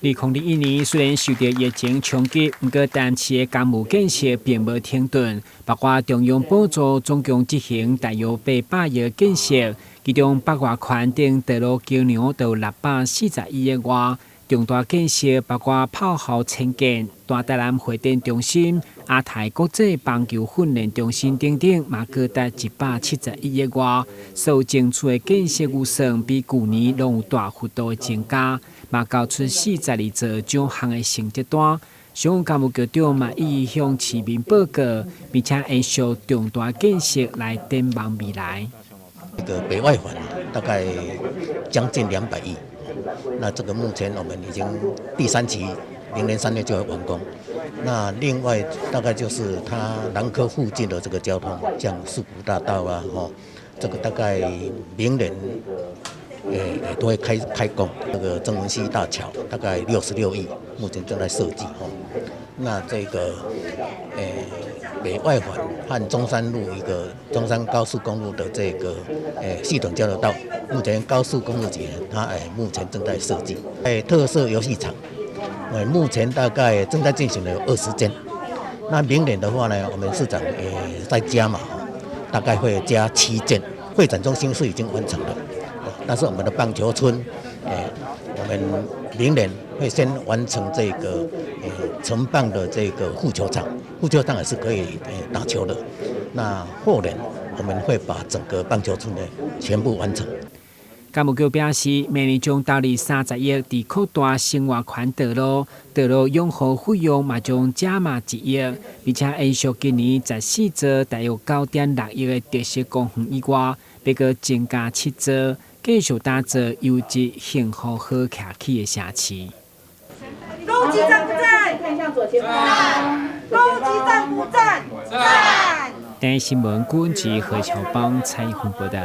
2021年虽然受到疫情冲击，不过但市的公务建设并无停顿，包括中央补助总共执行大约800亿建设，其中北外环等道路桥梁有641亿外。重大建设包括炮校重建、大台南会展中心、亚太国际棒球训练中心等等，嘛各达171亿外。所争取的建设预算比去年拢有大幅度的增加，嘛交出42座奖项的成绩单。商务干部局长嘛意向市民报告，并且延续重大建设来展望未来。这个北外环大概将近200亿。那这个目前我们已经第3期，明年3月就会完工。那另外大概就是它南科附近的这个交通，像树谷大道啊，这个大概明年都会开工。这个曾文溪大桥大概66亿，目前正在设计。那这个北外环和中山路一个中山高速公路的这个系统交流道，目前高速公路局它目前正在设计。特色游戏场，目前大概正在进行的有20间。那明年的话呢，我们市长再加码，大概会加7间。会展中心是已经完成了，但是我们的棒球村，我们明年会先完成这个承办的这个护球场，护球场也是可以打球的。那后年我们会把整个棒球村全部完成。干部局表示，明年将投入30亿，伫扩大生活圈道路养护费用嘛将加码1亿，并且延续今年14座大约9.6亿的特色公园以外，别个增加7座，继续打造优质幸福好徛起的社区。攻击赞不赞？看向左前方。攻击赞不赞？赞。台新闻管制何乔邦采访报道。